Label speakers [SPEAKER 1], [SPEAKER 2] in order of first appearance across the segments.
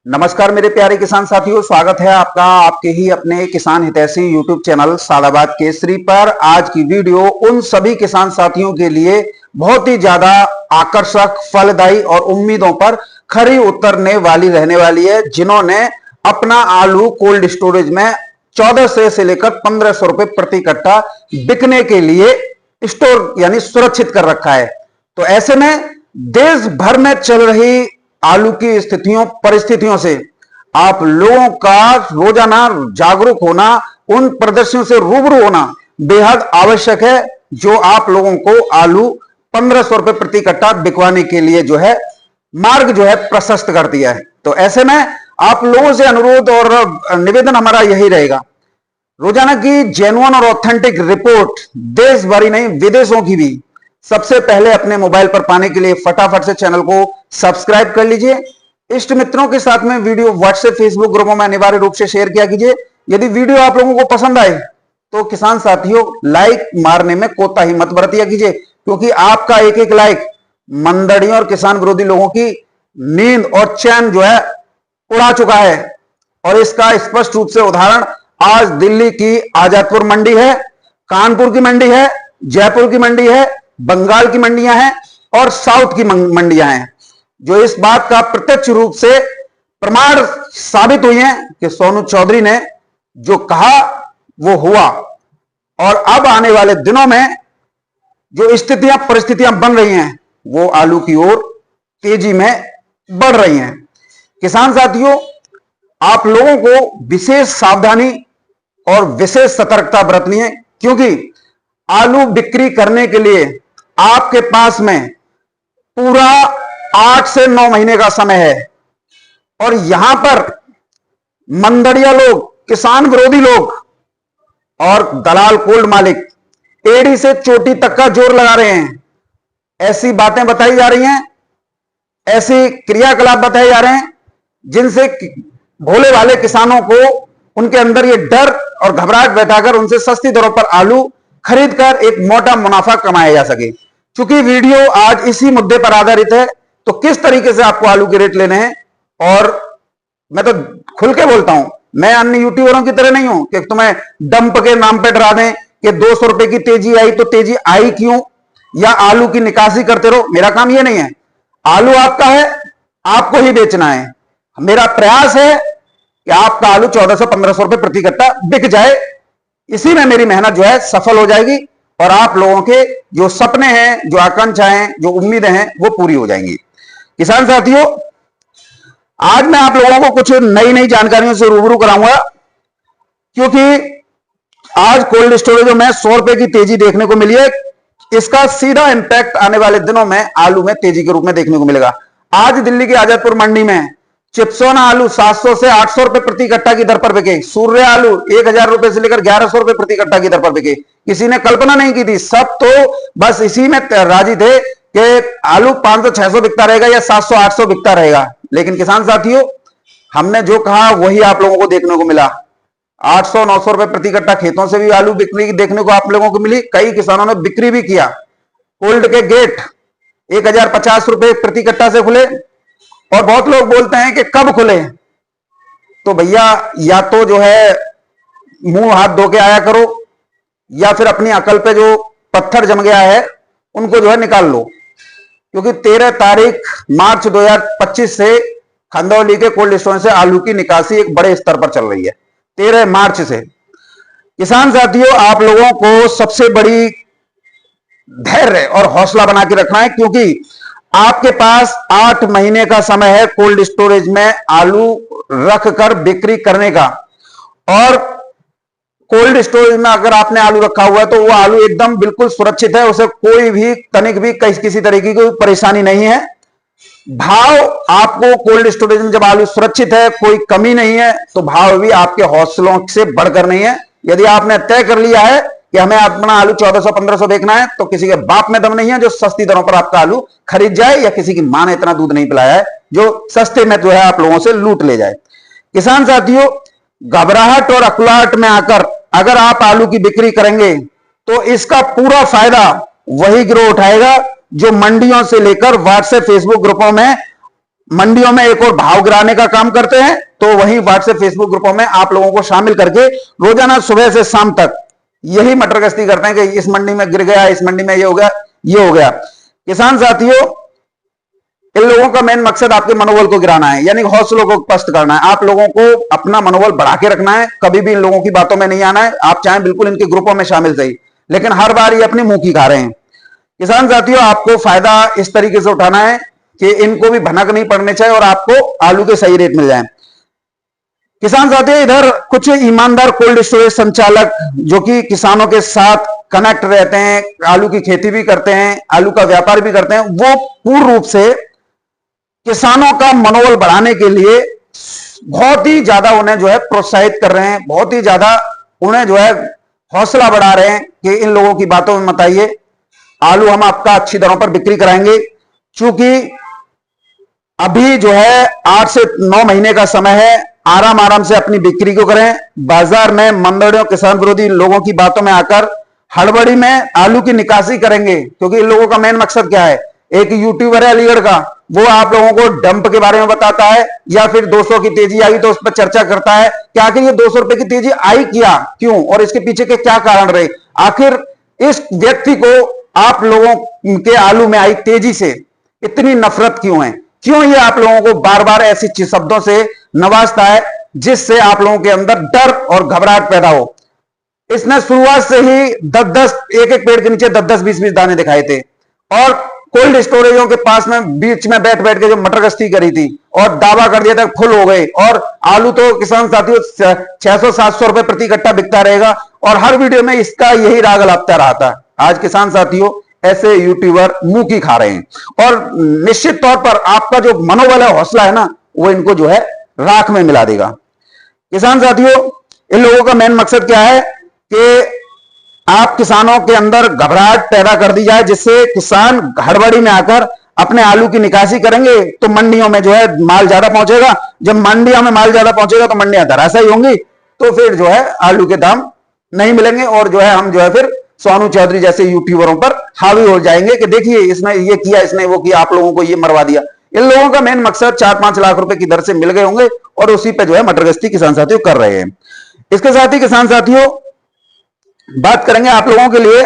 [SPEAKER 1] नमस्कार मेरे प्यारे किसान साथियों, स्वागत है आपका आपके ही अपने किसान हितैषी यूट्यूब चैनल सादाबाद केसरी पर। आज की वीडियो उन सभी किसान साथियों के लिए बहुत ही ज्यादा आकर्षक, फलदायी और उम्मीदों पर खरी उतरने वाली रहने वाली है, जिन्होंने अपना आलू कोल्ड स्टोरेज में 1400 से लेकर 1500 रुपए प्रति कट्टा बिकने के लिए स्टोर यानी सुरक्षित कर रखा है। तो ऐसे में देश भर में चल रही आलू की स्थितियों परिस्थितियों से आप लोगों का रोजाना जागरूक होना, उन प्रदर्शनों से रूबरू होना बेहद आवश्यक है, जो आप लोगों को आलू 1500 रुपए प्रति कट्टा बिकवाने के लिए जो है मार्ग जो है प्रशस्त कर दिया है। तो ऐसे में आप लोगों से अनुरोध और निवेदन हमारा यही रहेगा, रोजाना की जेन्युइन और ऑथेंटिक रिपोर्ट देश भर ही नहीं विदेशों की भी सबसे पहले अपने मोबाइल पर पाने के लिए फटाफट से चैनल को सब्सक्राइब कर लीजिए। इष्ट मित्रों के साथ में वीडियो व्हाट्सएप फेसबुक ग्रुपों में अनिवार्य रूप से शेयर किया कीजिए। यदि वीडियो आप लोगों को पसंद आए तो किसान साथियों लाइक मारने में कोताही मत बरतिया कीजिए, क्योंकि आपका एक एक लाइक मंदड़ियों और किसान विरोधी लोगों की नींद और चैन जो है उड़ा चुका है। और इसका स्पष्ट रूप से उदाहरण आज दिल्ली की आजादपुर मंडी है, कानपुर की मंडी है, जयपुर की मंडी है, बंगाल की मंडियां हैं और साउथ की मंडियां हैं, जो इस बात का प्रत्यक्ष रूप से प्रमाण साबित हुई हैं कि सोनू चौधरी ने जो कहा वो हुआ। और अब आने वाले दिनों में जो स्थितियां परिस्थितियां बन रही हैं वो आलू की ओर तेजी में बढ़ रही हैं। किसान साथियों, आप लोगों को विशेष सावधानी और विशेष सतर्कता बरतनी है, क्योंकि आलू बिक्री करने के लिए आपके पास में पूरा 8 से 9 महीने का समय है। और यहां पर मंदड़िया लोग, किसान विरोधी लोग और दलाल कोल्ड मालिक एड़ी से चोटी तक का जोर लगा रहे हैं। ऐसी बातें बताई जा रही हैं, ऐसे क्रियाकलाप बताए जा रहे हैं जिनसे भोले वाले किसानों को उनके अंदर ये डर और घबराहट बैठाकर उनसे सस्ती दरों पर आलू खरीद कर एक मोटा मुनाफा कमाया जा सके। क्योंकि वीडियो आज इसी मुद्दे पर आधारित है, तो किस तरीके से आपको आलू के रेट लेने हैं। और मैं तो खुल के बोलता हूं, मैं अन्य यूट्यूबरों की तरह नहीं हूं कि तुम्हें डंप के नाम पे डरा दें कि 200 रुपए की तेजी आई तो तेजी आई क्यों, या आलू की निकासी करते रहो। मेरा काम यह नहीं है, आलू आपका है, आपको ही बेचना है। मेरा प्रयास है कि आपका आलू 1400-1500 रुपए प्रति कट्टा बिक जाए। इसी में मेरी मेहनत जो है सफल हो जाएगी और आप लोगों के जो सपने हैं, जो आकांक्षाएं, जो उम्मीदें हैं वो पूरी हो जाएंगी। किसान साथियों, आज मैं आप लोगों को कुछ नई नई जानकारियों से रूबरू कराऊंगा, क्योंकि आज कोल्ड स्टोरेजों में 100 रुपए की तेजी देखने को मिली है। इसका सीधा इंपैक्ट आने वाले दिनों में आलू में तेजी के रूप में देखने को मिलेगा। आज दिल्ली की आजादपुर मंडी में चिप्सोना आलू 700 से 800 रुपए प्रति कट्टा की दर पर बिके। सूर्य आलू 1000 रुपए से लेकर 1100 रुपए प्रति कट्टा की दर पर बिके। किसी ने कल्पना नहीं की थी, सब तो बस इसी में राजी थे कि आलू 500-600 बिकता रहेगा या 700-800 बिकता रहेगा। लेकिन किसान साथियों, हमने जो कहा वही आप लोगों को देखने को मिला। 800-900 रुपए प्रति कट्टा खेतों से भी आलू बिक्री देखने को आप लोगों को मिली। कई किसानों ने बिक्री भी किया। कोल्ड के गेट 1050 रुपए प्रति कट्टा से खुले। और बहुत लोग बोलते हैं कि कब खुले, तो भैया या तो जो है मुंह हाथ धो के आया करो, या फिर अपनी अकल पे जो पत्थर जम गया है उनको जो है निकाल लो। क्योंकि 13 तारीख मार्च 2025 से खंदौली के कोल्ड स्टोरेज से आलू की निकासी एक बड़े स्तर पर चल रही है, 13 मार्च से। किसान साथियों, आप लोगों को सबसे बड़ी धैर्य और हौसला बना के रखना है, क्योंकि आपके पास 8 महीने का समय है कोल्ड स्टोरेज में आलू रखकर बिक्री करने का। और कोल्ड स्टोरेज में अगर आपने आलू रखा हुआ है तो वो आलू एकदम बिल्कुल सुरक्षित है, उसे कोई भी तनिक भी किसी तरीके की परेशानी नहीं है। भाव आपको कोल्ड स्टोरेज में जब आलू सुरक्षित है, कोई कमी नहीं है, तो भाव भी आपके हौसलों से बढ़कर नहीं है। यदि आपने तय कर लिया है कि हमें अपना आलू 1400-1500 देखना है, तो किसी के बाप में दम नहीं है जो सस्ती दरों पर आपका आलू खरीद जाए, या किसी की मां ने इतना दूध नहीं पिलाया है जो सस्ते में जो है आप लोगों से लूट ले जाए। किसान साथियों, घबराहट और अकुलाहट में आकर अगर आप आलू की बिक्री करेंगे तो इसका पूरा फायदा वही गिरोह उठाएगा जो मंडियों से लेकर व्हाट्सएप फेसबुक ग्रुपों में मंडियों में एक और भाव गिराने का काम करते हैं, तो वहीं व्हाट्सएप फेसबुक ग्रुपों में आप लोगों को शामिल करके रोजाना सुबह से शाम तक यही मटर गश्ती करते हैं कि इस मंडी में गिर गया, इस मंडी में ये हो गया, ये हो गया। किसान साथियों, इन लोगों का मेन मकसद आपके मनोबल को गिराना है, यानी हौसलों को पस्त करना है। आप लोगों को अपना मनोबल बढ़ा के रखना है, कभी भी इन लोगों की बातों में नहीं आना है। आप चाहें बिल्कुल इनके ग्रुपों में शामिल सही, लेकिन हर बार ये अपनी मुंह की खा रहे हैं। किसान साथियों, आपको फायदा इस तरीके से उठाना है कि इनको भी भनक नहीं पड़ने चाहिए और आपको आलू के सही रेट मिल जाए। किसान साथियों, इधर कुछ ईमानदार कोल्ड स्टोरेज संचालक जो कि किसानों के साथ कनेक्ट रहते हैं, आलू की खेती भी करते हैं, आलू का व्यापार भी करते हैं, वो पूर्ण रूप से किसानों का मनोबल बढ़ाने के लिए बहुत ही ज्यादा उन्हें जो है प्रोत्साहित कर रहे हैं, बहुत ही ज्यादा उन्हें जो है हौसला बढ़ा रहे हैं कि इन लोगों की बातों में मत आइए, आलू हम आपका अच्छी दरों पर बिक्री कराएंगे। क्योंकि अभी जो है 8 से 9 महीने का समय है, आराम आराम से अपनी बिक्री को करें। बाजार में मंदड़ियों, किसान विरोधी लोगों की बातों में आकर हड़बड़ी में आलू की निकासी करेंगे, क्योंकि इन लोगों का मेन मकसद क्या है? एक यूट्यूबर है अलीगढ़ का, वो आप लोगों को डंप के बारे में बताता है, या फिर 200 की तेजी आई तो उस पर चर्चा करता है कि आखिर ये 200 रुपए की तेजी आई क्या, क्यों, और इसके पीछे के क्या कारण रहे। आखिर इस व्यक्ति को आप लोगों के आलू में आई तेजी से इतनी नफरत क्यों है? क्यों ये आप लोगों को बार बार ऐसी शब्दों से नवाजता है जिससे आप लोगों के अंदर डर और घबराहट पैदा हो? इसने शुरुआत से ही 10-10 एक पेड़ के नीचे 10-10 20-20 दाने दिखाए थे, और कोल्ड स्टोरेजों के पास में बीच में बैठ बैठ के जो मटर गश्ती करी थी और दावा कर दिया था फुल हो गए, और आलू तो किसान साथियों 600-700 रुपए प्रति कट्टा बिकता रहेगा, और हर वीडियो में इसका यही राग लगता रहा था। आज किसान साथियों, ऐसे यूट्यूबर मुंह की खा रहे हैं, और निश्चित तौर पर आपका जो मनोबल है, हौसला है ना, वो इनको जो है राख में मिला देगा। किसान साथियों, इन लोगों का मेन मकसद क्या है कि आप किसानों के अंदर घबराहट पैदा कर दी जाए, जिससे किसान हड़बड़ी में आकर अपने आलू की निकासी करेंगे, तो मंडियों में जो है माल ज्यादा पहुंचेगा। जब मंडियों में माल ज्यादा पहुंचेगा तो मंडियां धराशायी होंगी, तो फिर जो है आलू के दाम नहीं मिलेंगे, और जो है हम जो है फिर सोनू चौधरी जैसे यूट्यूबरों पर हावी हो जाएंगे कि देखिए इसने ये किया, इसने वो किया, आप लोगों को ये मरवा दिया। इन लोगों का मेन मकसद 4-5 लाख रुपए की दर से मिल गए होंगे, और उसी पे जो है मटर गश्ती किसान साथियों कर रहे हैं। इसके साथ ही किसान साथियों, बात करेंगे आप लोगों के लिए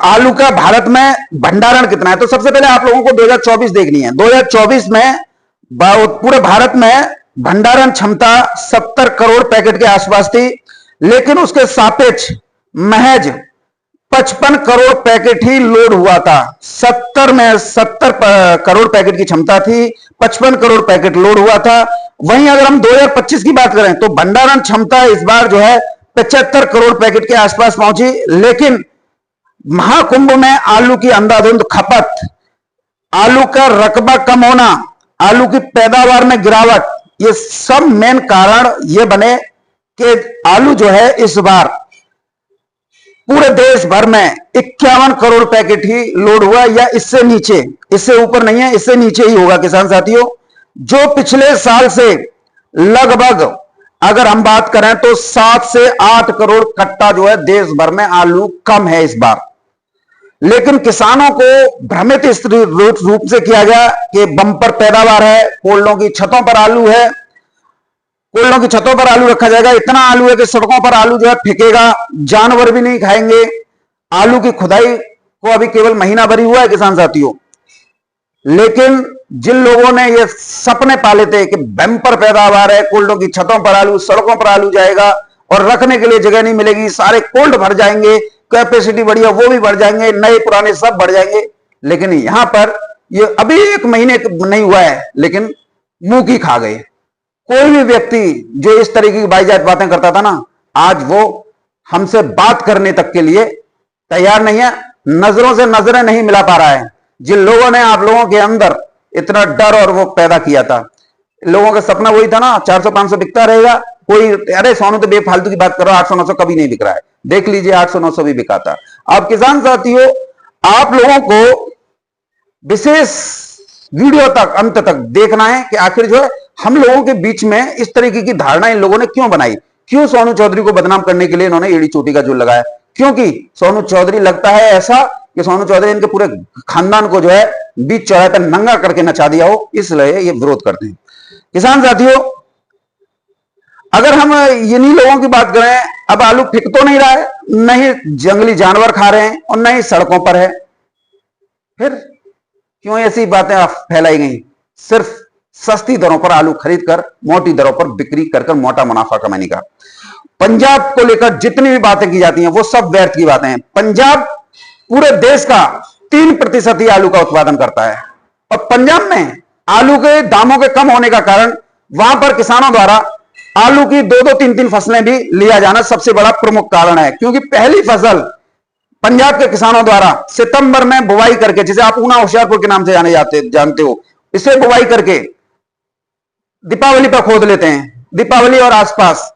[SPEAKER 1] आलू का भारत में भंडारण कितना है। तो सबसे पहले आप लोगों को 2024 देखनी है। 2024 में पूरे भारत में भंडारण क्षमता 70 करोड़ पैकेट के आसपास थी, लेकिन उसके सापेक्ष महज 55 करोड़ पैकेट ही लोड हुआ था। 70 करोड़ पैकेट की क्षमता थी, 55 करोड़ पैकेट लोड हुआ था। वहीं अगर हम 2025 की बात करें तो भंडारण क्षमता इस बार जो है 75 करोड़ पैकेट के आसपास पहुंची, लेकिन महाकुंभ में आलू की अंधाधुंध खपत, आलू का रकबा कम होना, आलू की पैदावार में गिरावट, ये सब मेन कारण ये बने कि आलू जो है इस बार पूरे देश भर में 51 करोड़ पैकेट ही लोड हुआ, या इससे नीचे, इससे ऊपर नहीं है, इससे नीचे ही होगा किसान साथियों। जो पिछले साल से लगभग अगर हम बात करें तो 7 से 8 करोड़ कट्टा जो है देश भर में आलू कम है इस बार। लेकिन किसानों को भ्रमित इस रूप से किया गया कि बंपर पैदावार है, कोल्डों की छतों पर आलू है, कोल्डों की छतों पर आलू रखा जाएगा, इतना आलू है कि सड़कों पर आलू जो है फेंकेगा, जानवर भी नहीं खाएंगे। आलू की खुदाई को अभी केवल महीना भर ही हुआ है किसान साथियों, लेकिन जिन लोगों ने ये सपने पाले थे कि बंपर पैदावार है, कोल्डों की छतों पर आलू, सड़कों पर आलू जाएगा और रखने के लिए जगह नहीं मिलेगी, सारे कोल्ड भर जाएंगे, कैपेसिटी बढ़िया वो भी बढ़ जाएंगे, नए पुराने सब बढ़ जाएंगे, लेकिन यहां पर ये अभी 1 महीने नहीं हुआ है, लेकिन मुंह की खा गए। कोई भी व्यक्ति जो इस तरीके की बाईजात बातें करता था ना, आज वो हमसे बात करने तक के लिए तैयार नहीं है, नजरों से नजरें नहीं मिला पा रहा है। जिन लोगों ने आप लोगों के अंदर इतना डर और वो पैदा किया था, लोगों का सपना वही था ना 400-500 बिकता रहेगा, कोई अरे सोनू तो बेफालतू की बात करो, 800-900 कभी नहीं बिक रहा है, देख लीजिए 800-900 भी बिका था। अब किसान साथियों, आप लोगों को विशेष वीडियो तक अंत तक देखना है कि आखिर जो है हम लोगों के बीच में इस तरीके की धारणा इन लोगों ने क्यों बनाई, क्यों सोनू चौधरी को बदनाम करने के लिए इन्होंने एड़ी चोटी का जोर लगाया। क्योंकि सोनू चौधरी लगता है ऐसा सोनू चौधरी इनके पूरे खानदान को जो है बीच चौराहे पर नंगा करके नचा दिया हो, इसलिए ये विरोध करते हैं। किसान साथियों, अगर हम इन्हीं लोगों की बात करें, अब आलू फिक तो नहीं रहा है, नहीं जंगली जानवर खा रहे हैं और नहीं सड़कों पर है, फिर क्यों ऐसी बातें फैलाई गई? सिर्फ सस्ती दरों पर आलू खरीदकर मोटी दरों पर बिक्री कर मोटा मुनाफा कमाने का। पंजाब को लेकर जितनी भी बातें की जाती हैं वो सब व्यर्थ की बातें हैं। पंजाब पूरे देश का 3% ही आलू का उत्पादन करता है और पंजाब में आलू के दामों के कम होने का कारण वहां पर किसानों द्वारा आलू की 2-2, 3-3 फसलें भी लिया जाना सबसे बड़ा प्रमुख कारण है। क्योंकि पहली फसल पंजाब के किसानों द्वारा सितंबर में बुवाई करके, जिसे आप ऊना होशियारपुर के नाम से जानते हो, इसे बुवाई करके दीपावली पर खोद लेते हैं, दीपावली और आसपास।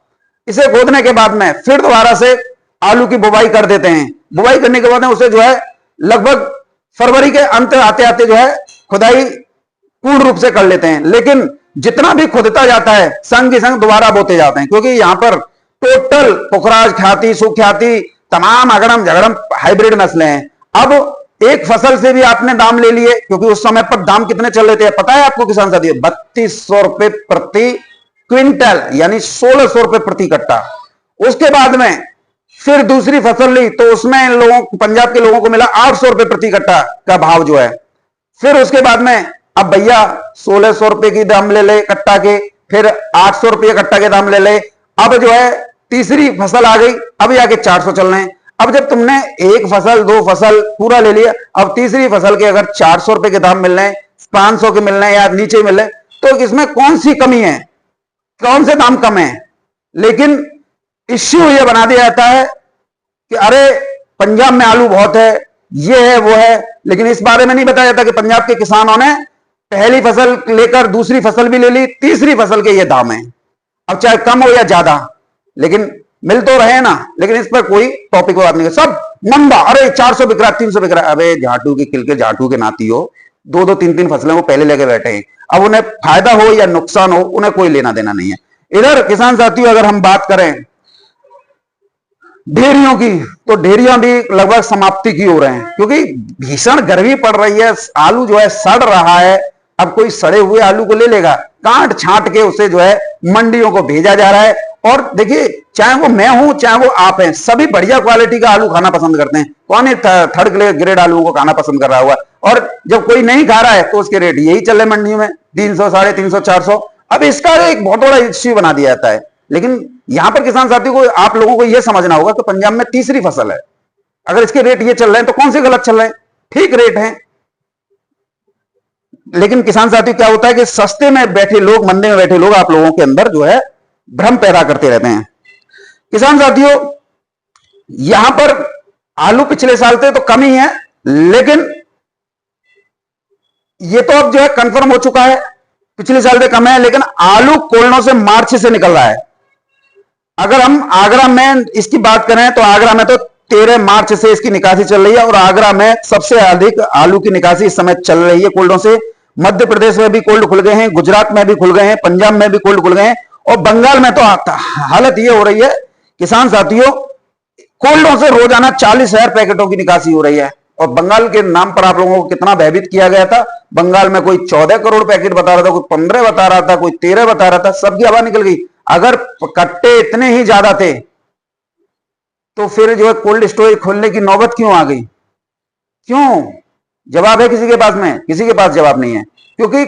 [SPEAKER 1] इसे खोदने के बाद में फिर दोबारा से आलू की बुवाई कर देते हैं। बुवाई करने के बाद में उसे जो है लगभग फरवरी के अंत आते आते जो है खुदाई पूर्ण रूप से कर लेते हैं। लेकिन जितना भी खोदता जाता है संग के संग दोबारा बोते जाते हैं, क्योंकि यहां पर टोटल पुखराज ख्याति, सुख्याति, तमाम अगड़म झगड़म हाइब्रिड नस्लें हैं। अब एक फसल से भी आपने दाम ले लिए, क्योंकि उस समय पर दाम कितने चल रहे थे पता है आपको किसान साथियों? 3200 रुपए प्रति क्विंटल, यानी 1600 रुपए प्रति कट्टा। उसके बाद में फिर दूसरी फसल ली तो उसमें इन लोगों, पंजाब के लोगों को मिला 800 रुपए प्रति कट्टा का भाव जो है। फिर उसके बाद में अब भैया 1600 रुपए की दाम ले ले कट्टा के, फिर 800 रुपये कट्टा के दाम ले ले। अब जो है तीसरी फसल आ गई, अब आके 400 चल रहे हैं। अब जब तुमने एक फसल, दो फसल पूरा ले लिया, अब तीसरी फसल के अगर 400 रुपए के दाम मिल रहे हैं, 500 के मिल रहे हैं या नीचे मिल रहे हैं, तो इसमें कौन सी कमी है? कौन से दाम कम है? लेकिन इश्यू ये बना दिया जाता है कि अरे पंजाब में आलू बहुत है, ये है वो है, लेकिन इस बारे में नहीं बताया जाता कि पंजाब के किसानों ने पहली फसल लेकर दूसरी फसल भी ले ली, तीसरी फसल के ये दाम है। अब चाहे कम हो या ज्यादा, लेकिन मिल तो रहे ना। लेकिन इस पर कोई टॉपिक बात नहीं, सब मंदा, अरे 400 बिक रहा, 300 बिक रहा। अबे झाटू के खिल के झाटू के नाती हो, 2-2, 3-3 फसलें वो पहले लेके बैठे हैं। अब उन्हें फायदा हो या नुकसान हो, उन्हें कोई लेना देना नहीं है। इधर किसान साथियों, अगर हम बात करें ढेरियों की, तो ढेरियां भी लगभग समाप्ति की हो रहे हैं, क्योंकि भीषण गर्मी पड़ रही है, आलू जो है सड़ रहा है। अब कोई सड़े हुए आलू को ले लेगा, काट छांट के उसे जो है मंडियों को भेजा जा रहा है। और देखिए, चाहे वो मैं हूं चाहे वो आप हैं, सभी बढ़िया क्वालिटी का आलू खाना पसंद करते हैं। कौन है थर्ड ग्रेड आलू को खाना पसंद कर रहा हुआ? और जब कोई नहीं खा रहा है तो उसके रेट यही चल रहे मंडियों में 300, 350, 400। अब इसका एक बहुत बड़ा इश्यू बना दिया जाता है। लेकिन यहां पर किसान साथियों को, आप लोगों को यह समझना होगा कि पंजाब में तीसरी फसल है, अगर इसके रेट ये चल रहे हैं तो कौन से गलत चल रहे हैं? ठीक रेट है। लेकिन किसान साथी, क्या होता है कि सस्ते में बैठे लोग, मंदी में बैठे लोग आप लोगों के अंदर जो है भ्रम पैदा करते रहते हैं। किसान साथियों, यहां पर आलू पिछले साल से तो कम ही है, लेकिन ये तो अब जो है कंफर्म हो चुका है, पिछले साल से कम है। लेकिन आलू कोल्डों से मार्च से निकल रहा है। अगर हम आगरा में इसकी बात करें तो आगरा में तो 13 मार्च से इसकी निकासी चल रही है, और आगरा में सबसे अधिक आलू की निकासी इस समय चल रही है कोल्डों से। मध्य प्रदेश में भी कोल्ड खुल गए हैं, गुजरात में भी खुल गए हैं, पंजाब में भी कोल्ड खुल गए हैं, और बंगाल में तो हालत ये हो रही है किसान साथियों, कोल्डों से रोजाना 40,000 पैकेटों की निकासी हो रही है। और बंगाल के नाम पर आप लोगों को कितना भयभीत किया गया था। बंगाल में कोई 14 करोड़ पैकेट बता रहा था, कोई 15 बता रहा था, कोई 13 बता रहा था, सबकी हवा निकल गई। अगर कट्टे इतने ही ज्यादा थे तो फिर जो है कोल्ड स्टोरेज खोलने की नौबत क्यों आ गई? क्यों? जवाब है किसी के पास में? किसी के पास जवाब नहीं है, क्योंकि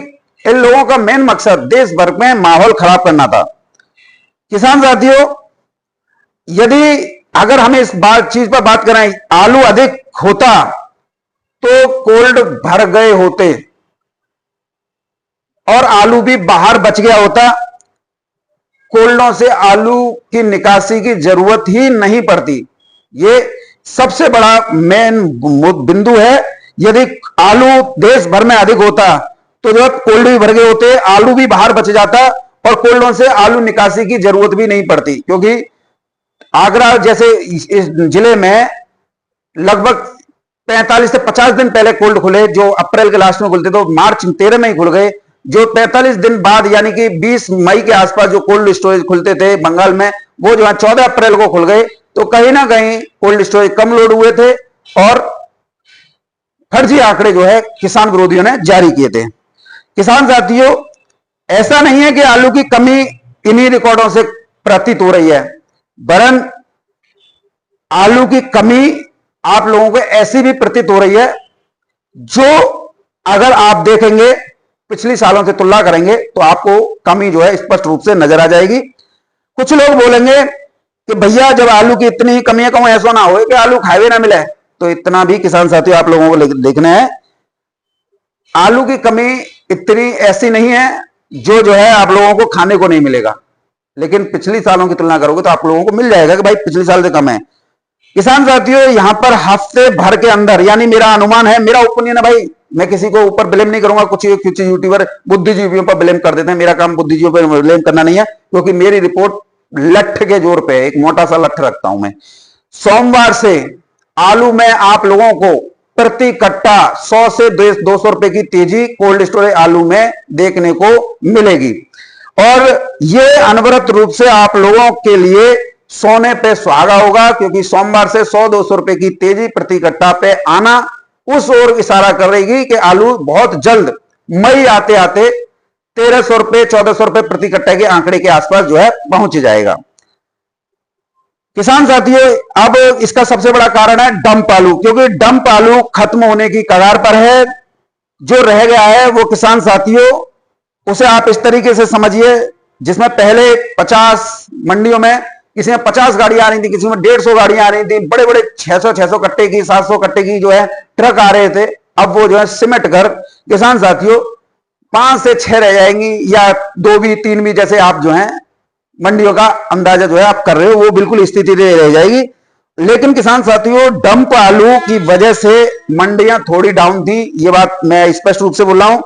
[SPEAKER 1] इन लोगों का मेन मकसद देश भर में माहौल खराब करना था। किसान साथियों, यदि अगर हम इस चीज पर बात करें, आलू अधिक होता तो कोल्ड भर गए होते और आलू भी बाहर बच गया होता। कोल्डों से आलू की निकासी की जरूरत ही नहीं पड़ती। ये सबसे बड़ा मेन बिंदु है। यदि आलू देश भर में अधिक होता तो जो कोल्ड भी भर गए होते, आलू भी बाहर बच जाता और कोल्डों से आलू निकासी की जरूरत भी नहीं पड़ती। क्योंकि आगरा जैसे इस जिले में लगभग 45 से 50 दिन पहले कोल्ड खुले, जो अप्रैल के लास्ट में खुलते, तो मार्च 13 में ही खुल गए। जो 45 दिन बाद यानी कि 20 मई के आसपास जो कोल्ड स्टोरेज खुलते थे बंगाल में, वो जो है 14 अप्रैल को खुल गए। तो कहीं ना कहीं कोल्ड स्टोरेज कम लोड हुए थे और फर्जी आंकड़े जो है किसान विरोधियों ने जारी किए थे। किसान साथियों, ऐसा नहीं है कि आलू की कमी इन्हीं रिकॉर्डों से प्रतीत हो रही है, वरन आलू की कमी आप लोगों को ऐसी भी प्रतीत हो रही है जो अगर आप देखेंगे, पिछले सालों से तुलना करेंगे तो आपको कमी जो है स्पष्ट रूप से नजर आ जाएगी। कुछ लोग बोलेंगे कि भैया जब आलू की इतनी कमी है, कहूं ऐसा ना हो कि आलू खाए ना मिले, तो इतना भी किसान साथियों आप लोगों को देखना है। आलू की कमी इतनी ऐसी नहीं है जो है आप लोगों को खाने को नहीं मिलेगा, लेकिन पिछले सालों की तुलना करोगे तो आप लोगों को मिल जाएगा कि भाई पिछले साल से कम है। किसान साथियों, यहां पर हफ्ते भर के अंदर, यानी मेरा अनुमान है, मेरा ओपिनियन है भाई, मैं किसी को ऊपर ब्लेम नहीं करूंगा। कुछ यूट्यूबर बुद्धिजीवियों पर ब्लेम कर देते हैं, मेरा काम बुद्धिजीवियों पर ब्लेम करना नहीं है, क्योंकि मेरी रिपोर्ट लठ के जोर पे, एक मोटा सा लठ रखता हूं मैं। सोमवार से आलू में आप लोगों को प्रति कट्टा 100 से 200 रुपए की तेजी कोल्ड स्टोरेज आलू में देखने को मिलेगी, और यह अनवरत रूप से आप लोगों के लिए सोने पे सुहागा होगा, क्योंकि सोमवार से 100-200 रुपए की तेजी प्रति कट्टा पे आना उस ओर इशारा करेगी कि आलू बहुत जल्द मई आते आते 1300 रुपए 1400 रुपए प्रति कट्टे के आंकड़े के आसपास जो है पहुंच जाएगा। किसान साथियों, अब इसका सबसे बड़ा कारण है डंप आलू, क्योंकि डंप आलू खत्म होने की कगार पर है। जो रह गया है वो किसान साथियों, उसे आप इस तरीके से समझिए, जिसमें पहले 50 मंडियों में किसी में 50 गाड़ियां आ रही थी, किसी में 150 गाड़ियां आ रही थी, बड़े बड़े 600 कट्टे की 700 कट्टे की जो है ट्रक आ रहे थे। अब वो जो है सिमट कर किसान साथियों 5 से 6 रह जाएंगी, या 2 भी 3 भी, जैसे आप जो है मंडियों का अंदाजा जो है आप कर रहे हो, वो बिल्कुल स्थिति रह जाएगी। लेकिन किसान साथियों, डंप आलू की वजह से मंडियां थोड़ी डाउन थी, ये बात मैं स्पष्ट रूप से बोल रहा हूं।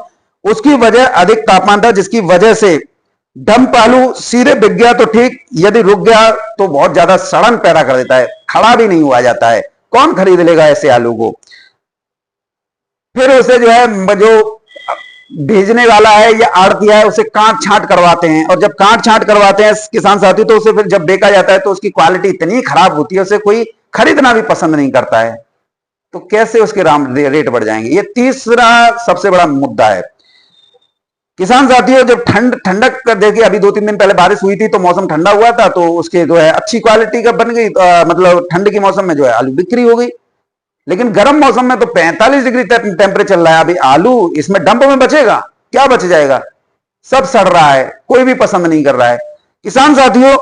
[SPEAKER 1] उसकी वजह अधिक तापमान था, जिसकी वजह से डंप आलू सीधे बिक गया तो ठीक, यदि रुक गया तो बहुत ज्यादा सड़न पैदा कर देता है, खड़ा भी नहीं हुआ जाता है। कौन खरीद लेगा ऐसे आलू को? फिर उसे जो है जो भेजने वाला है या आड़तिया है, उसे काट छांट करवाते हैं, और जब काट छांट करवाते हैं किसान साथी, तो उसे फिर जब बेचा जाता है तो उसकी क्वालिटी इतनी खराब होती है, उसे कोई खरीदना भी पसंद नहीं करता है। तो कैसे उसके रेट बढ़ जाएंगे? ये तीसरा सबसे बड़ा मुद्दा है। किसान साथियों, जब ठंडक कर देखिए, अभी 2-3 दिन पहले बारिश हुई थी तो मौसम ठंडा हुआ था, तो उसके जो है अच्छी क्वालिटी का बन गई, मतलब ठंड के मौसम में जो है आलू बिक्री हो गई। लेकिन गर्म मौसम में तो 45 डिग्री टेम्परेचर चल रहा है, अभी आलू इसमें डंप में बचेगा क्या? बच जाएगा, सब सड़ रहा है, कोई भी पसंद नहीं कर रहा है। किसान साथियों,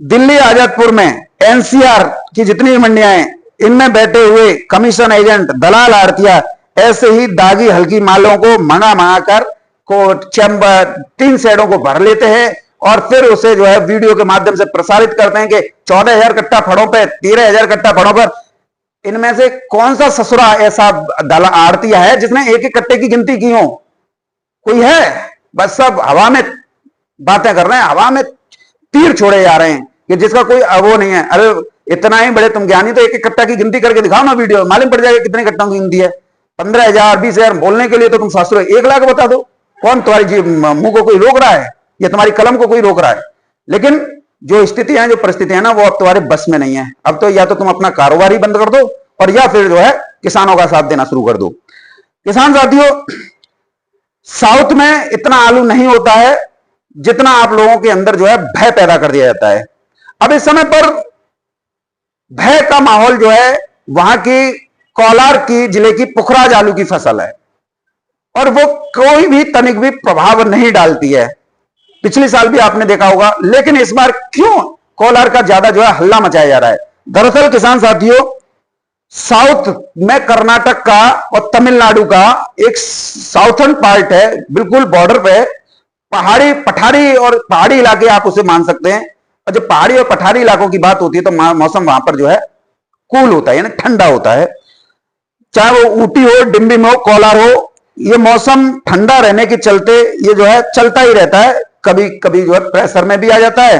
[SPEAKER 1] दिल्ली आजादपुर में एनसीआर की जितनी मंडियां हैं, इनमें बैठे हुए कमीशन एजेंट, दलाल, आड़तिया ऐसे ही दागी हल्की मालों को मंगा कर को चैम्बर 3 शेडों को भर लेते हैं, और फिर उसे जो है वीडियो के माध्यम से प्रसारित करते हैं कि 14,000 कट्टा फड़ों पर, 13,000 कट्टा फड़ों पर। इनमें से कौन सा ससुरा ऐसा आड़तिया है जिसने एक एक कट्टे की गिनती की हो? कोई है? बस सब हवा में बातें कर रहे हैं, हवा में तीर छोड़े जा रहे हैं कि जिसका कोई वो नहीं है। अरे इतना ही बड़े तुम ज्ञानी, तो एक एक कट्टा की गिनती करके दिखाओ ना, वीडियो मालूम पड़ जाएगा कितने कट्टों की गिनती है। 15,000 20,000 बोलने के लिए तो तुम शास्त्रों 1 लाख बता दो। कौन तुम्हारी मुंह को कोई रोक रहा है, या तुम्हारी कलम को कोई रोक रहा है? लेकिन जो स्थिति है, जो परिस्थिति है ना, वो अब तुम्हारे बस में नहीं है। अब तो या तो तुम अपना कारोबार ही बंद कर दो, और या फिर जो है किसानों का साथ देना शुरू कर दो। किसान साथियों, साउथ में इतना आलू नहीं होता है जितना आप लोगों के अंदर जो है भय पैदा कर दिया जाता है। अब इस समय पर भय का माहौल जो है, वहां की कोलार की जिले की पुखराज आलू की फसल है, और वो कोई भी तनिक भी प्रभाव नहीं डालती है। पिछले साल भी आपने देखा होगा, लेकिन इस बार क्यों कोलार का ज्यादा जो है हल्ला मचाया जा रहा है? दरअसल किसान साथियों, साउथ में कर्नाटक का और तमिलनाडु का एक साउथर्न पार्ट है, बिल्कुल बॉर्डर पे, पहाड़ी पठारी और पहाड़ी इलाके आप उसे मान सकते हैं। और जब पहाड़ी और पठारी इलाकों की बात होती है तो मौसम वहां पर जो है कूल होता है, यानी ठंडा होता है। चाहे वो ऊटी हो, डिम्बिम हो, कोलार हो, ये मौसम ठंडा रहने के चलते ये जो है चलता ही रहता है, कभी कभी जो है प्रेशर में भी आ जाता है।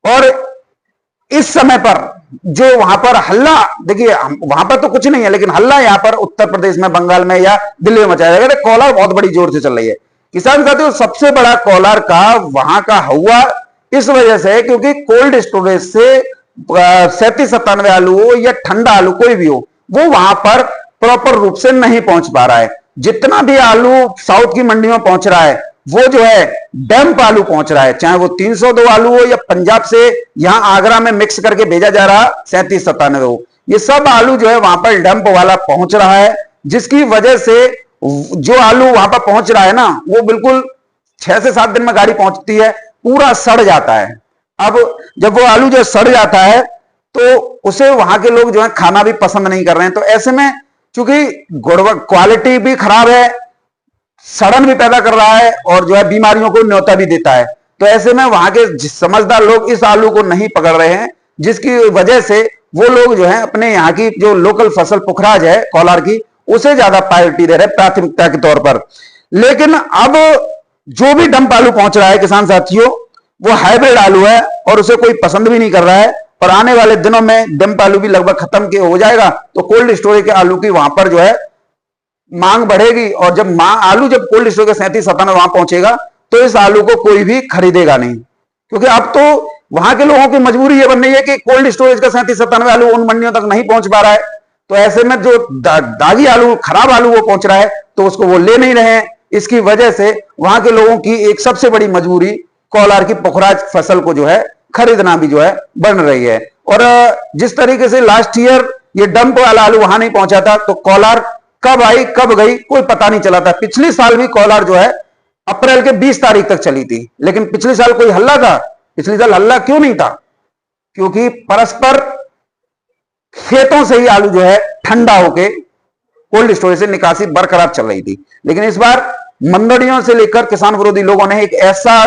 [SPEAKER 1] और इस समय पर जो वहां पर हल्ला, देखिए वहां पर तो कुछ नहीं है, लेकिन हल्ला यहां पर उत्तर प्रदेश में, बंगाल में या दिल्ली में मचाया जाएगा। कोलार बहुत बड़ी जोर से चल रही है। किसान साथियों, सबसे बड़ा कोलार का वहां का हुआ इस वजह से, क्योंकि कोल्ड स्टोरेज से 37-97 आलू हो या ठंडा आलू कोई भी हो, वो वहां पर प्रॉपर रूप से नहीं पहुंच पा रहा है। जितना भी आलू साउथ की मंडियों में पहुंच रहा है वो जो है डंप आलू पहुंच रहा है, चाहे वो 302 आलू हो या पंजाब से यहां आगरा में मिक्स करके भेजा जा रहा 37-97 हो, ये सब आलू जो है वहां पर डंप वाला पहुंच रहा है, जिसकी वजह से जो आलू वहां पर पहुंच रहा है ना, वो बिल्कुल 6 से 7 दिन में गाड़ी पहुंचती है, पूरा सड़ जाता है। अब जब वो आलू जो सड़ जाता है तो उसे वहां के लोग जो है खाना भी पसंद नहीं कर रहे हैं। तो ऐसे में चूंकि क्वालिटी भी खराब है, सड़न भी पैदा कर रहा है और जो है बीमारियों को न्योता भी देता है, तो ऐसे में वहां के समझदार लोग इस आलू को नहीं पकड़ रहे हैं, जिसकी वजह से वो लोग जो है अपने यहाँ की जो लोकल फसल पुखराज है कोलार की, उसे ज्यादा प्रायोरिटी दे रहे हैं प्राथमिकता के तौर पर। लेकिन अब जो भी डंप आलू पहुंच रहा है किसान साथियों, वो हाइब्रिड आलू है और उसे कोई पसंद भी नहीं कर रहा है, और आने वाले दिनों में डंप आलू भी लगभग खत्म हो जाएगा, तो कोल्ड स्टोरेज के आलू की वहां पर जो है मांग बढ़ेगी, और जब आलू जब कोल्ड स्टोरेज के 37-97 वहां पहुंचेगा तो इस आलू को कोई भी खरीदेगा नहीं, क्योंकि अब तो वहां के लोगों की मजबूरी ये बन रही है कि कोल्ड स्टोरेज का 37-97 आलू उन मंडियों तक नहीं पहुंच पा रहा है, तो ऐसे में जो दागी आलू खराब आलू वो पहुंच रहा है तो उसको वो ले नहीं रहे हैं। इसकी वजह से वहां के लोगों की एक सबसे बड़ी मजबूरी कोलार की पुखराज फसल को जो है खरीदना भी जो है बन रही है। और जिस तरीके से लास्ट ईयर ये डंप वाला आलू वहां नहीं पहुंचा था, तो कोलार कब आई कब गई कोई पता नहीं चला था। पिछले साल भी कोलार जो है अप्रैल के 20 तारीख तक चली थी, लेकिन पिछले साल कोई हल्ला था? पिछले साल हल्ला क्यों नहीं था? क्योंकि परस्पर खेतों से ही आलू जो है ठंडा होके कोल्ड स्टोरेज से निकासी बरकरार चल रही थी। लेकिन इस बार मंडियों से लेकर किसान विरोधी लोगों ने एक ऐसा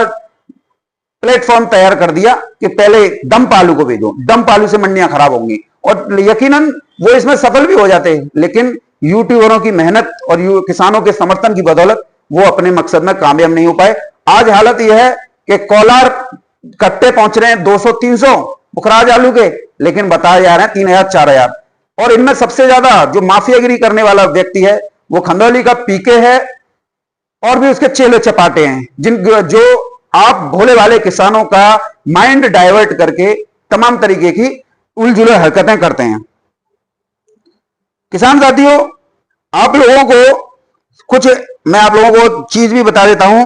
[SPEAKER 1] प्लेटफॉर्म तैयार कर दिया कि पहले डंप आलू को भेजो, डंप आलू से मंडियां खराब होंगी, और यकीनन वो इसमें सफल भी हो जाते हैं, लेकिन यूट्यूबरों की मेहनत और किसानों के समर्थन की बदौलत वो अपने मकसद में कामयाब नहीं हो पाए। आज हालत यह है कि कोलार कट्टे पहुंच रहे हैं 200-300 पुखराज आलू के, लेकिन बताए जा रहे हैं 3000-4000, और इनमें सबसे ज्यादा जो माफियागिरी करने वाला व्यक्ति है वो खंदौली का पीके है, और भी उसके चेले चपाटे हैं, जो आप भोले वाले किसानों का माइंड डाइवर्ट करके तमाम तरीके की उलझुले हरकतें करते हैं। किसान साथियों, आप लोगों को मैं आप लोगों को चीज भी बता देता हूं।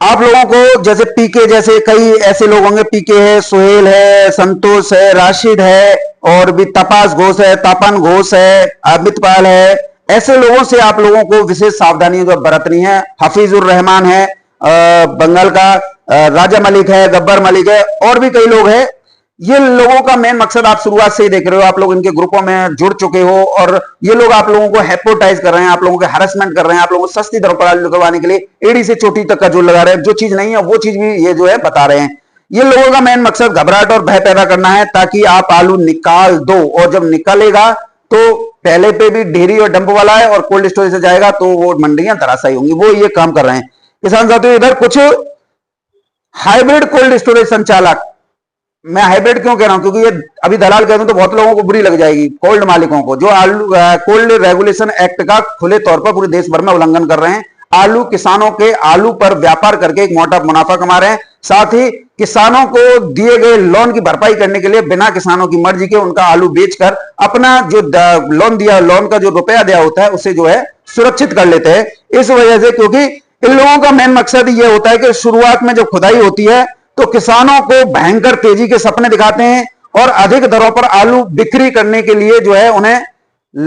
[SPEAKER 1] आप लोगों को जैसे पीके जैसे कई ऐसे लोग होंगे, पीके है, सोहेल है, संतोष है, राशिद है, और भी तपास घोष है, तापन घोष है, अमित पाल है, ऐसे लोगों से आप लोगों को विशेष सावधानी जो बरतनी है। हफीजुर रहमान है बंगाल का, राजा मलिक है, गब्बर मलिक है, और भी कई लोग हैं। ये लोगों का मेन मकसद आप शुरुआत से ही देख रहे हो, आप लोग इनके ग्रुपों में जुड़ चुके हो, और ये लोग आप लोगों को हेपोटाइज कर रहे हैं, आप लोगों को हैरेसमेंट कर रहे हैं, आप लोगों को सस्ती दरों पर आलू करवाने के लिए एड़ी से चोटी तक का जोड़ लगा रहे हैं। जो चीज नहीं है वो चीज भी ये जो है बता रहे हैं। ये लोगों का मेन मकसद घबराहट और भय पैदा करना है, ताकि आप आलू निकाल दो, और जब निकालेगा तो पहले पे भी ढेरी और डंप वाला है और कोल्ड स्टोरेज से जाएगा तो वो मंडियां धराशायी होंगी। वो ये काम कर रहे हैं। किसान साथियों, इधर कुछ हाइब्रिड कोल्ड स्टोरेज संचालक, मैं हाइब्रिड क्यों कह रहा हूं, क्योंकि ये अभी दलाल कह दूं तो बहुत लोगों को बुरी लग जाएगी, कोल्ड मालिकों को, जो आलू कोल्ड रेगुलेशन एक्ट का खुले तौर पर पूरे देश भर में उल्लंघन कर रहे हैं। आलू किसानों के आलू पर व्यापार करके एक मोटा मुनाफा कमा रहे हैं, साथ ही किसानों को दिए गए लोन की भरपाई करने के लिए बिना किसानों की मर्जी के उनका आलू बेचकर अपना जो लोन का जो रुपया दिया होता है उसे जो है सुरक्षित कर लेते हैं। इस वजह से, क्योंकि इन लोगों का मेन मकसद ये होता है कि शुरुआत में जब खुदाई होती है तो किसानों को भयंकर तेजी के सपने दिखाते हैं और अधिक दरों पर आलू बिक्री करने के लिए जो है उन्हें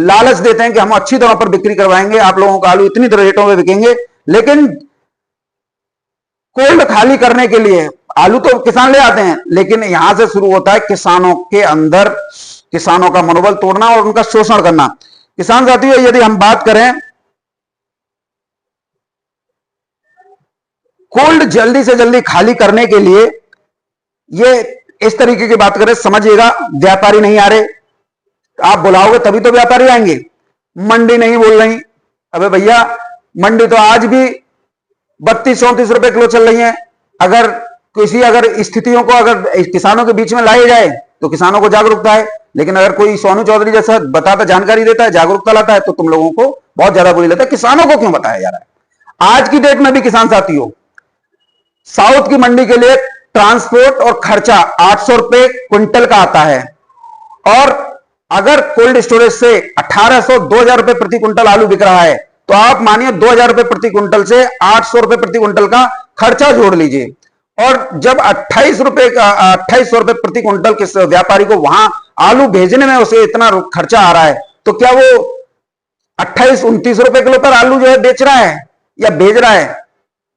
[SPEAKER 1] लालच देते हैं कि हम अच्छी दरों पर बिक्री करवाएंगे, आप लोगों का आलू इतनी रेटों में बिकेंगे। लेकिन कोल्ड खाली करने के लिए आलू तो किसान ले आते हैं, लेकिन यहां से शुरू होता है किसानों के अंदर किसानों का मनोबल तोड़ना और उनका शोषण करना। किसान साथियों, यदि हम बात करें कोल्ड जल्दी से जल्दी खाली करने के लिए, ये इस तरीके की बात करें, समझिएगा, व्यापारी नहीं आ रहे, आप बुलाओगे तभी तो व्यापारी आएंगे। मंडी नहीं बोल रही, अबे भैया मंडी तो आज भी 32-34 रुपए किलो चल रही है। अगर स्थितियों को अगर किसानों के बीच में लाई जाए तो किसानों को जागरूकता है, लेकिन अगर कोई सोनू चौधरी जैसा बताता, जानकारी देता है, जागरूकता लाता है, तो तुम लोगों को बहुत ज्यादा बुरी लगता है। किसानों को क्यों बताया जा रहा है? आज की डेट में भी किसान साथियों, साउथ की मंडी के लिए ट्रांसपोर्ट और खर्चा 800 रुपए क्विंटल का आता है, और अगर कोल्ड स्टोरेज से 1800 2000 रुपए प्रति क्विंटल आलू बिक रहा है, तो आप मानिए 2000 रुपए प्रति क्विंटल से 800 रुपए प्रति क्विंटल का खर्चा जोड़ लीजिए। और जब 2800 रुपए प्रति क्विंटल किस व्यापारी को वहां आलू भेजने में उसे इतना खर्चा आ रहा है, तो क्या वो 28-29 रुपए किलो पर आलू जो है बेच रहा है या भेज रहा है?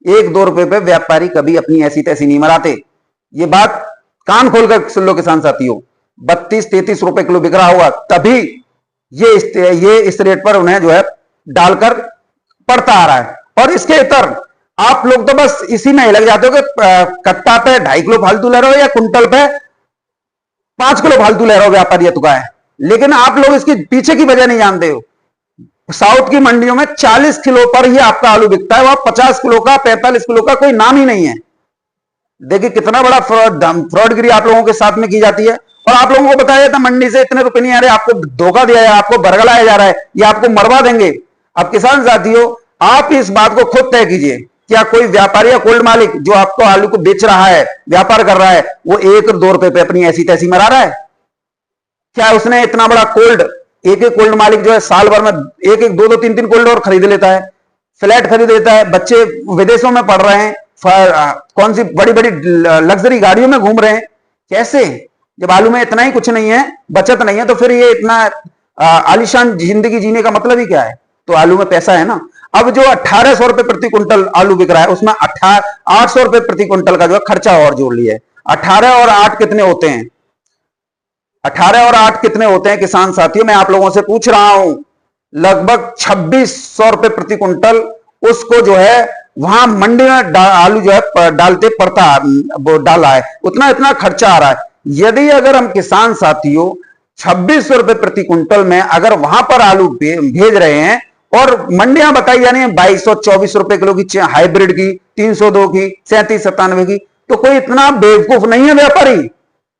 [SPEAKER 1] 1-2 रुपए पे व्यापारी कभी अपनी ऐसी तैसी नहीं मराते। ये बात कान खोलकर सुन लो किसान साथियों। 32-33 रुपए किलो बिक रहा होगा, तभी ये इस रेट पर उन्हें जो है डालकर पड़ता आ रहा है। और इसके इतर आप लोग तो बस इसी में ही लग जाते हो कि कट्टा पे 2.5 किलो फालतू ले रहे हो या कुंटल पे 5 किलो फालतू ले रहे हो व्यापारी तुका है, लेकिन आप लोग इसके पीछे की वजह नहीं जानते हो। साउथ की मंडियों में 40 किलो पर ही आपका आलू बिकता है, वहां 50 किलो का 45 किलो का कोई नाम ही नहीं है। देखिए कितना बड़ा फ्रॉडगिरी आप लोगों के साथ में की जाती है। और आप लोगों को बताया जाता मंडी से इतने रुपए नहीं आ रहे, आपको धोखा दिया है, आपको बरगलाया जा रहा है, या आपको मरवा देंगे। अब किसान साथियों, आप इस बात को खुद तय कीजिए, क्या कोई व्यापारी या कोल्ड मालिक जो आपको आलू को बेच रहा है, व्यापार कर रहा है, वो 1-2 रुपए पे अपनी ऐसी तैसी मरा रहा है? क्या उसने इतना बड़ा कोल्ड, एक कोल्ड मालिक जो है साल भर में 1-2 3 कोल्ड और खरीद लेता है, फ्लैट खरीद लेता है, बच्चे विदेशों में पढ़ रहे हैं, कौन सी बड़ी बड़ी लग्जरी गाड़ियों में घूम रहे हैं, कैसे? जब आलू में इतना ही कुछ नहीं है, बचत नहीं है, तो फिर ये इतना आलीशान जिंदगी जीने का मतलब ही क्या है? तो आलू में पैसा है ना। अब जो 1800 रुपए प्रति क्विंटल आलू बिक रहा है, उसमें 800 रुपए प्रति क्विंटल का जो है खर्चा और जोड़ लिया है। 18 और 8 कितने होते हैं? 18 और 8 कितने होते हैं किसान साथियों? मैं आप लोगों से पूछ रहा हूं। लगभग 2600 रुपए प्रति क्विंटल उसको जो है वहां मंडी में आलू जो है डालते पड़ता डाला है, उतना इतना खर्चा आ रहा है। यदि अगर हम किसान साथियों 2600 रुपए प्रति क्विंटल में अगर वहां पर आलू भेज रहे हैं, और मंडियां बताई जानी है 2224 रुपए किलो की हाइब्रिड की, 302 की, 37-97 की, तो कोई इतना बेवकूफ नहीं है व्यापारी,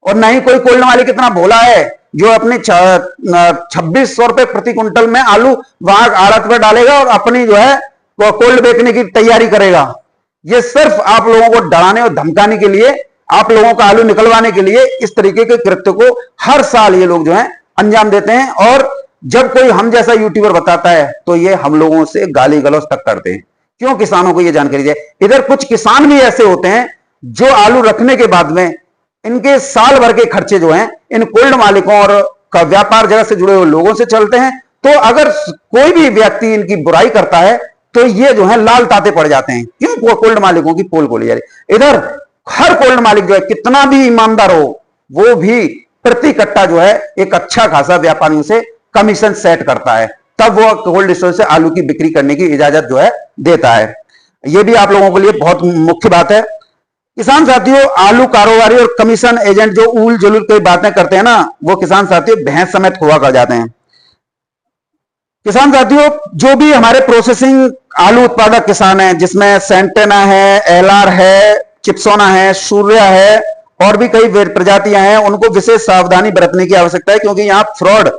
[SPEAKER 1] और न ही कोई कोल्ड मालिक इतना भोला है जो अपने 2600 रुपए प्रति क्विंटल में आलू वहां आड़त पर डालेगा और अपनी जो है वो कोल्ड बेचने की तैयारी करेगा। ये सिर्फ आप लोगों को डराने और धमकाने के लिए, आप लोगों का आलू निकलवाने के लिए इस तरीके के कृत्य को हर साल ये लोग जो है अंजाम देते हैं। और जब कोई हम जैसा यूट्यूबर बताता है तो ये हम लोगों से गाली गलौज तक करते हैं। क्यों किसानों को ये जानकारी जाए? इधर कुछ किसान भी ऐसे होते हैं जो आलू रखने के बाद में इनके साल भर के खर्चे जो हैं इन कोल्ड मालिकों और व्यापार जगत से जुड़े हुए लोगों से चलते हैं। तो अगर कोई भी व्यक्ति इनकी बुराई करता है तो ये जो है लाल ताते पड़ जाते हैं। क्यों? कोल्ड मालिकों की पोल खोली जा रही। इधर हर कोल्ड मालिक जो है कितना भी ईमानदार हो, वो भी प्रति कट्टा जो है एक अच्छा खासा व्यापारियों से कमीशन सेट करता है, तब वो कोल्ड स्टोर से आलू की बिक्री करने की इजाजत जो है देता है। ये भी आप लोगों के लिए बहुत मुख्य बात है। किसान साथियों, आलू कारोबारी और कमीशन एजेंट जो उल जुलूल कोई बातें करते हैं ना, वो किसान साथियों भैंस समेत खोआ कर जाते हैं। किसान साथियों, जो भी हमारे प्रोसेसिंग आलू उत्पादक किसान हैं, जिसमें सेंटेना है, एलआर है, चिप्सोना है, सूर्या है और भी कई प्रजातियां हैं, उनको विशेष सावधानी बरतने की आवश्यकता है, क्योंकि यहां फ्रॉड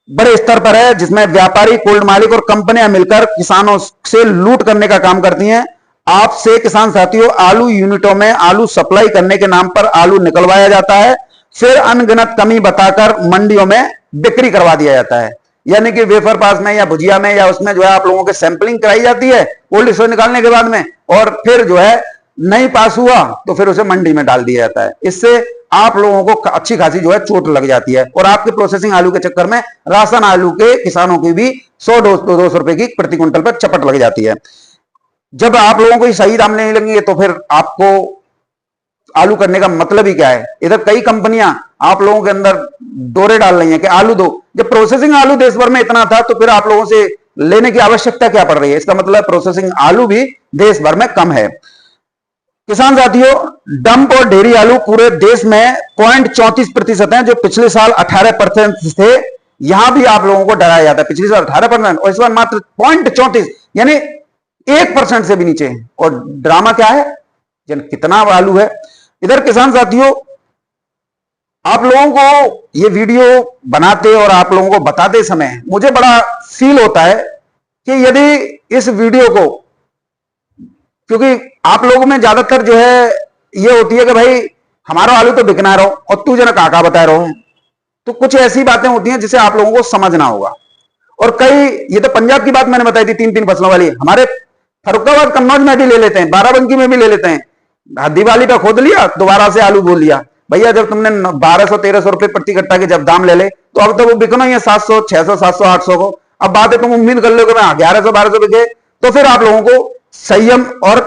[SPEAKER 1] बड़े स्तर पर है, जिसमें व्यापारी, कोल्ड मालिक और कंपनियां मिलकर किसानों से लूट करने का काम करती हैं। आपसे किसान साथियों आलू यूनिटों में आलू सप्लाई करने के नाम पर आलू निकलवाया जाता है, फिर अनगिनत कमी बताकर मंडियों में बिक्री करवा दिया जाता है। यानी कि वेफर पास में या भुजिया में या उसमें जो है आप लोगों के सैंपलिंग कराई जाती है कोल्ड स्टोर निकालने के बाद में, और फिर जो है नहीं पास हुआ तो फिर उसे मंडी में डाल दिया जाता है। इससे आप लोगों को अच्छी खासी जो है चोट लग जाती है, और आपके प्रोसेसिंग आलू के चक्कर में राशन आलू के किसानों की भी 100-200 रुपए की प्रति क्विंटल पर चपट लग जाती है। जब आप लोगों को सही दाम नहीं लगेंगे तो फिर आपको आलू करने का मतलब ही क्या है? इधर कई कंपनियां आप लोगों के अंदर डोरे डाल रही हैं कि आलू दो। जब प्रोसेसिंग आलू देश भर में इतना था तो फिर आप लोगों से लेने की आवश्यकता क्या पड़ रही है? इसका मतलब प्रोसेसिंग आलू भी देश भर में कम है। किसान साथियों, डंप और ढेरी आलू पूरे देश में 0.34% है, जो पिछले साल 18% थे। यहां भी आप लोगों को डराया जाता है। पिछले साल 18% और इस बार मात्र 0.34 यानी 1% से भी नीचे। और ड्रामा क्या है? कितना आलू है। इधर किसान साथियों, आप लोगों को ये वीडियो बनाते और आप लोगों को बताते समय मुझे बड़ा फील होता है कि यदि इस वीडियो को, क्योंकि आप लोगों में ज्यादातर जो है ये होती है कि भाई हमारा आलू तो बिकना रहो और तू जना काका बताए रहो, तो कुछ ऐसी बातें होती हैं जिसे आप लोगों को समझना होगा। और कई, ये तो पंजाब की बात मैंने बताई थी, 3-3 फसलों वाली, हमारे फरुखाबाद कन्नौज में भी ले लेते हैं, बाराबंकी में भी ले लेते हैं। दिवाली पे खोद लिया, दोबारा से आलू बोल लिया। भैया जब तुमने 1200-1300 रुपए प्रति कट्टा के जब दाम ले ले, तो अब तो वो बिकना ही है 700, 600, 700, 800 को। अब बात है, तुम उम्मीद कर लो कि मैं 1100-1200 बिके, तो फिर आप लोगों को संयम और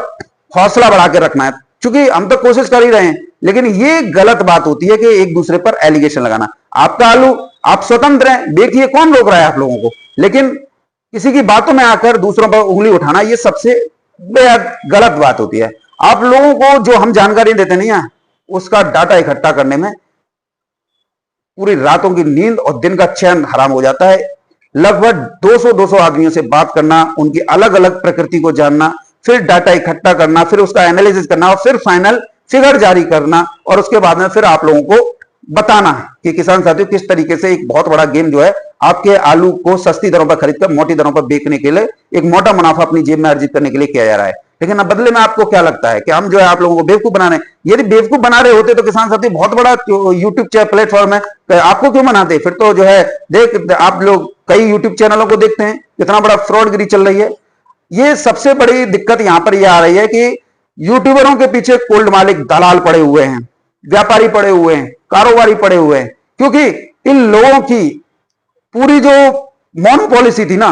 [SPEAKER 1] हौसला बढ़ा के रखना है, क्योंकि हम तो कोशिश कर ही रहे हैं। लेकिन ये गलत बात होती है कि एक दूसरे पर एलिगेशन लगाना। आपका आलू, आप स्वतंत्र हैं, देखिए कौन रोक रहा है आप लोगों को, लेकिन किसी की बातों में आकर दूसरों पर उंगली उठाना, ये सबसे बेहद गलत बात होती है। आप लोगों को जो हम जानकारी देते नहीं है, उसका डाटा इकट्ठा करने में पूरी रातों की नींद और दिन का चैन हराम हो जाता है। लगभग 200 आदमियों से बात करना, उनकी अलग अलग प्रकृति को जानना, फिर डाटा इकट्ठा करना, फिर उसका एनालिसिस करना और फिर फाइनल फिगर जारी करना, और उसके बाद में फिर आप लोगों को बताना कि किसान साथियों किस तरीके से एक बहुत बड़ा गेम जो है आपके आलू को सस्ती दरों पर खरीदकर मोटी दरों पर बेचने के लिए, एक मोटा मुनाफा अपनी जेब में अर्जित करने के लिए किया जा रहा है। लेकिन अब बदले में आपको क्या लगता है कि हम जो है आप लोगों को बेवकूफ बना रहे हैं? यदि बेवकूफ बना रहे होते तो किसान साथी बहुत बड़ा यूट्यूब प्लेटफॉर्म है, आपको क्यों बनाते? फिर तो जो है देख, आप लोग कई यूट्यूब चैनलों को देखते हैं, इतना बड़ा फ्रॉडगिरी चल रही है। ये सबसे बड़ी दिक्कत यहां पर यह आ रही है कि यूट्यूबरों के पीछे कोल्ड मालिक, दलाल पड़े हुए हैं, व्यापारी पड़े हुए हैं, कारोबारी पड़े हुए हैं, क्योंकि इन लोगों की पूरी जो मोनोपॉलिसी थी ना,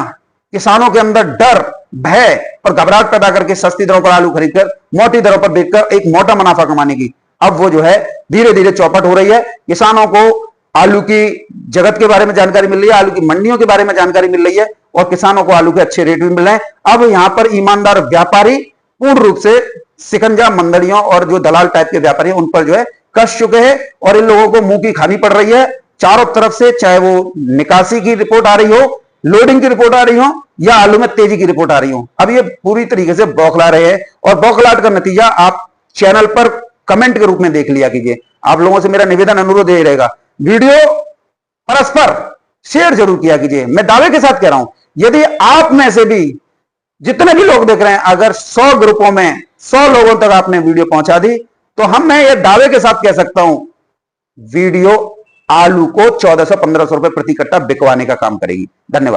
[SPEAKER 1] किसानों के अंदर डर, भय और घबराहट पैदा करके सस्ती दरों पर आलू खरीदकर मोटी दरों पर बेचकर एक मोटा मुनाफा कमाने की, अब वो जो है धीरे धीरे चौपट हो रही है। किसानों को आलू की जगत के बारे में जानकारी मिल रही है, आलू की मंडियों के बारे में जानकारी मिल रही है, और किसानों को आलू के अच्छे रेट भी मिल रहे हैं। अब यहां पर ईमानदार व्यापारी पूर्ण रूप से सिकंजा मंडलियों और जो दलाल टाइप के व्यापारी हैं उन पर जो है कस चुके हैं, और इन लोगों को मुंह की खानी पड़ रही है चारों तरफ से, चाहे वो निकासी की रिपोर्ट आ रही हो, लोडिंग की रिपोर्ट आ रही हो, या आलू में तेजी की रिपोर्ट आ रही हो। अब ये पूरी तरीके से बौखला रहे हैं, और बौखलाहट का नतीजा आप चैनल पर कमेंट के रूप में देख लिया कीजिए। आप लोगों से मेरा निवेदन, अनुरोध यही रहेगा, वीडियो परस्पर शेयर जरूर किया कीजिए। मैं दावे के साथ कह रहा हूं, यदि आप में से भी जितने भी लोग देख रहे हैं, अगर 100 ग्रुपों में 100 लोगों तक आपने वीडियो पहुंचा दी, तो मैं ये दावे के साथ कह सकता हूं, वीडियो आलू को 1400-1500 रुपए प्रति कट्टा बिकवाने का काम करेगी। धन्यवाद।